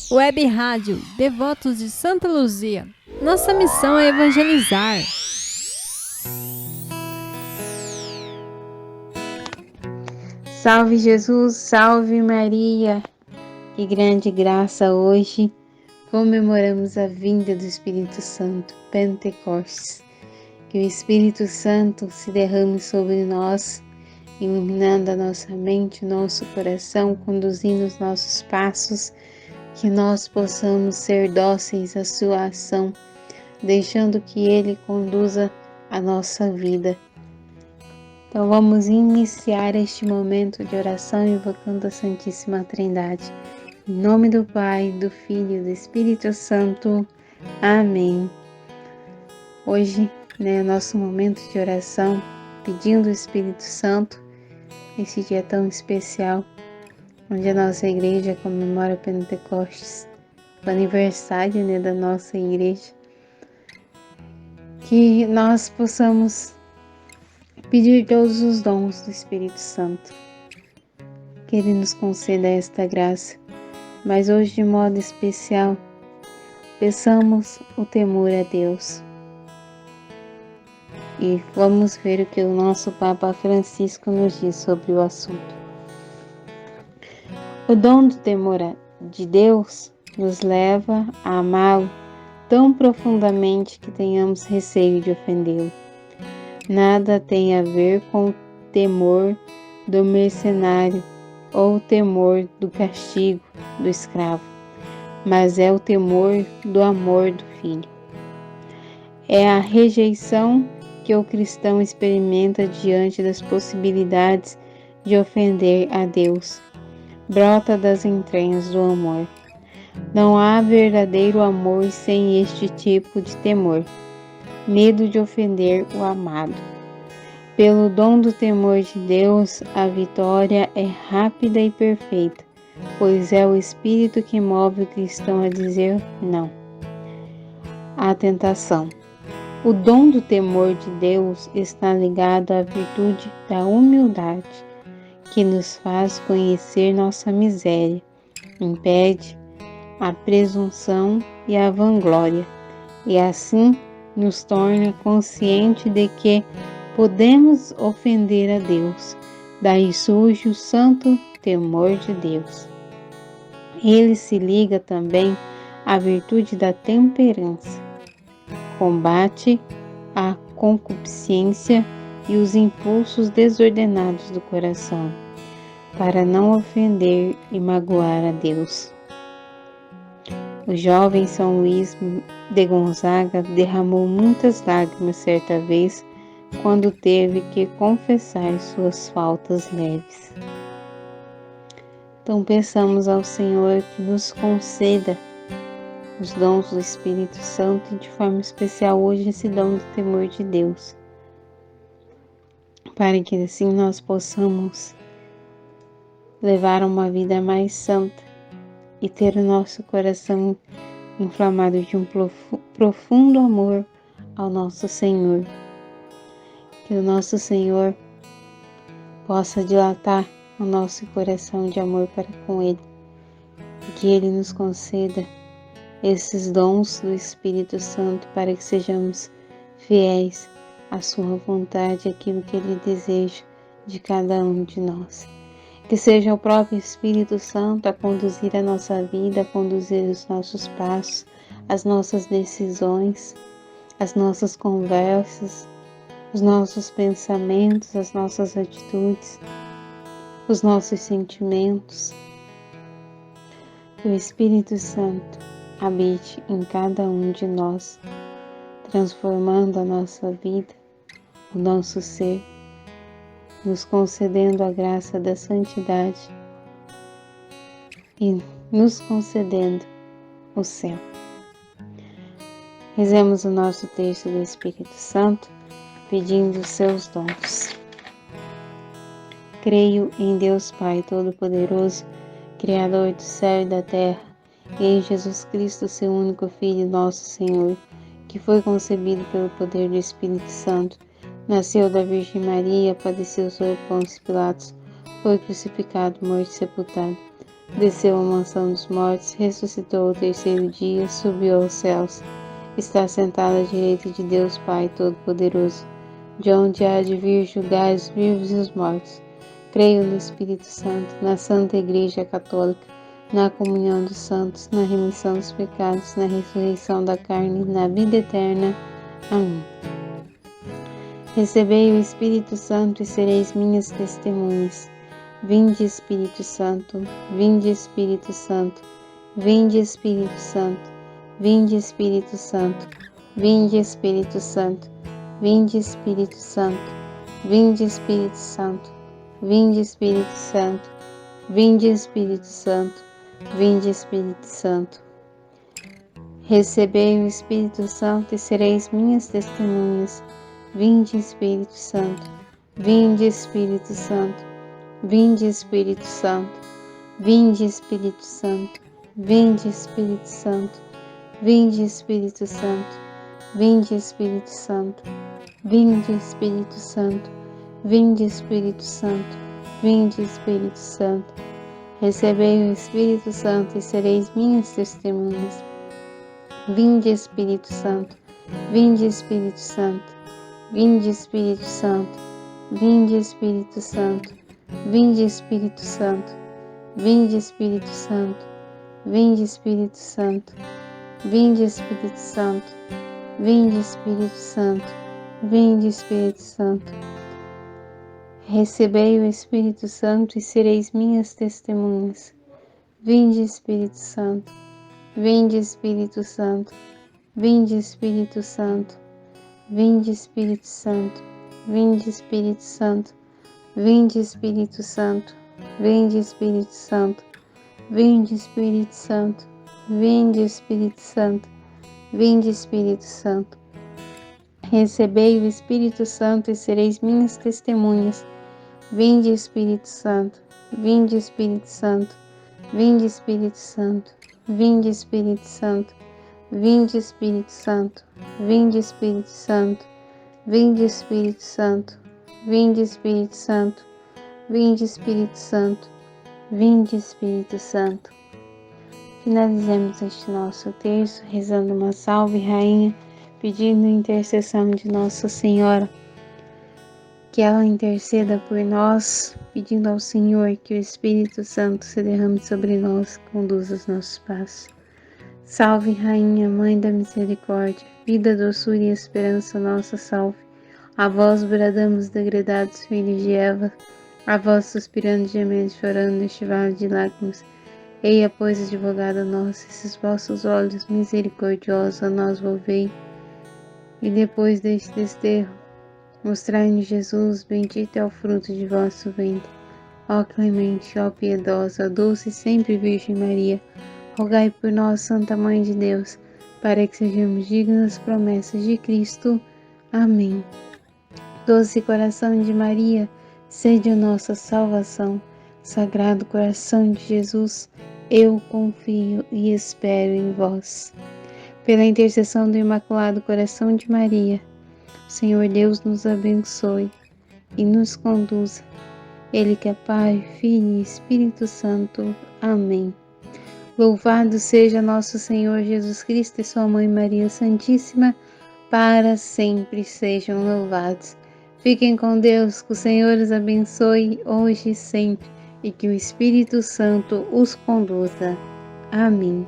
Web Rádio Devotos de Santa Luzia. Nossa missão é evangelizar. Salve Jesus, salve Maria! Que grande graça hoje! Comemoramos a vinda do Espírito Santo, Pentecostes. Que o Espírito Santo se derrame sobre nós, iluminando a nossa mente, o nosso coração, conduzindo os nossos passos, que nós possamos ser dóceis à sua ação, deixando que Ele conduza a nossa vida. Então vamos iniciar este momento de oração invocando a Santíssima Trindade. Em nome do Pai, do Filho e do Espírito Santo. Amém. Hoje, nosso momento de oração, pedindo o Espírito Santo, esse dia tão especial, onde a nossa igreja comemora o Pentecostes, o aniversário da nossa igreja. Que nós possamos pedir todos os dons do Espírito Santo, que Ele nos conceda esta graça, mas hoje de modo especial, peçamos o temor a Deus. E vamos ver o que o nosso Papa Francisco nos diz sobre o assunto. O dom do temor de Deus nos leva a amá-lo tão profundamente que tenhamos receio de ofendê-lo. Nada tem a ver com o temor do mercenário ou o temor do castigo do escravo, mas é o temor do amor do Filho. É a rejeição que o cristão experimenta diante das possibilidades de ofender a Deus. Brota das entranhas do amor. Não há verdadeiro amor sem este tipo de temor. Medo de ofender o amado. Pelo dom do temor de Deus, a vitória é rápida e perfeita, pois é o Espírito que move o cristão a dizer não à tentação. O dom do temor de Deus está ligado à virtude da humildade, que nos faz conhecer nossa miséria, impede a presunção e a vanglória, e assim nos torna consciente de que podemos ofender a Deus. Daí surge o santo temor de Deus. Ele se liga também à virtude da temperança. Combate a concupiscência e os impulsos desordenados do coração, para não ofender e magoar a Deus. O jovem São Luís de Gonzaga derramou muitas lágrimas certa vez quando teve que confessar suas faltas leves. Então peçamos ao Senhor que nos conceda os dons do Espírito Santo e de forma especial hoje esse dom do temor de Deus, para que assim nós possamos levar uma vida mais santa e ter o nosso coração inflamado de um profundo amor ao nosso Senhor. Que o nosso Senhor possa dilatar o nosso coração de amor para com Ele, e que Ele nos conceda esses dons do Espírito Santo para que sejamos fiéis à sua vontade, aquilo que Ele deseja de cada um de nós. Que seja o próprio Espírito Santo a conduzir a nossa vida, a conduzir os nossos passos, as nossas decisões, as nossas conversas, os nossos pensamentos, as nossas atitudes, os nossos sentimentos. Que o Espírito Santo habite em cada um de nós, transformando a nossa vida, o nosso ser, nos concedendo a graça da santidade e nos concedendo o céu. Rezemos o nosso texto do Espírito Santo, pedindo os seus dons. Creio em Deus Pai Todo-Poderoso, Criador do céu e da terra, e em Jesus Cristo, seu único Filho, nosso Senhor, que foi concebido pelo poder do Espírito Santo, nasceu da Virgem Maria, padeceu sob Pôncio Pilatos, foi crucificado, morto e sepultado, desceu à mansão dos mortos, ressuscitou ao terceiro dia, subiu aos céus, está sentado à direita de Deus Pai Todo-Poderoso, de onde há de vir julgar os vivos e os mortos. Creio no Espírito Santo, na Santa Igreja Católica, na comunhão dos santos, na remissão dos pecados, na ressurreição da carne, na vida eterna. Amém. Recebei o Espírito Santo e sereis minhas testemunhas. Vinde, Espírito Santo, vinde, Espírito Santo, vinde, Espírito Santo, vinde, Espírito Santo, vinde, Espírito Santo, vinde, Espírito Santo, vinde, Espírito Santo, vinde, Espírito Santo, vinde, Espírito Santo, vinde, Espírito Santo. Recebei o Espírito Santo e sereis minhas testemunhas. Vinde, Espírito Santo, vinde, Espírito Santo, vinde, Espírito Santo, vinde, Espírito Santo, vinde, Espírito Santo, vinde, Espírito Santo, vinde, Espírito Santo, vinde, Espírito Santo, vinde, Espírito Santo, vinde, Espírito Santo. Recebei o Espírito Santo e sereis minhas testemunhas. Vinde, Espírito Santo, vinde, Espírito Santo, vinde, Espírito Santo, vinde, Espírito Santo, vinde, Espírito Santo, vinde, Espírito Santo, vinde, Espírito Santo, vinde, Espírito Santo, vinde, Espírito Santo, vinde, Espírito Santo. Recebei o Espírito Santo e sereis minhas testemunhas. Vinde, Espírito Santo, vinde, Espírito Santo, vinde, Espírito Santo, vinde, Espírito Santo, vinde, Espírito Santo, vinde, Espírito Santo, vinde, Espírito Santo, vinde, Espírito Santo, vinde, Espírito Santo, vinde, Espírito Santo. Recebei o Espírito Santo e sereis minhas testemunhas. Vinde, Espírito Santo, vinde, Espírito Santo, vinde, Espírito Santo, vinde, Espírito Santo, vinde, Espírito Santo, vinde, Espírito Santo, vinde, Espírito Santo, vinde, Espírito Santo, vinde, Espírito Santo, vinde, Espírito Santo. Finalizemos este nosso terço rezando uma salve, Rainha, pedindo a intercessão de Nossa Senhora, que ela interceda por nós, pedindo ao Senhor que o Espírito Santo se derrame sobre nós, conduza os nossos passos. Salve, Rainha, Mãe da Misericórdia, vida, doçura e esperança, nossa salve. A vós bradamos, degredados filhos de Eva, a vós suspirando, gemendo e chorando neste vale de lágrimas. Eia, pois, advogada nossa, esses vossos olhos misericordiosos a nós volvei, e depois deste desterro, mostrai-nos Jesus, bendito é o fruto de vosso ventre. Ó clemente, ó piedosa, ó doce e sempre Virgem Maria, rogai por nós, Santa Mãe de Deus, para que sejamos dignos das promessas de Cristo. Amém. Doce coração de Maria, sede a nossa salvação. Sagrado coração de Jesus, eu confio e espero em vós. Pela intercessão do Imaculado Coração de Maria, o Senhor Deus nos abençoe e nos conduza. Ele que é Pai, Filho e Espírito Santo. Amém. Louvado seja nosso Senhor Jesus Cristo e sua Mãe Maria Santíssima, para sempre sejam louvados. Fiquem com Deus, que o Senhor os abençoe hoje e sempre, e que o Espírito Santo os conduza. Amém.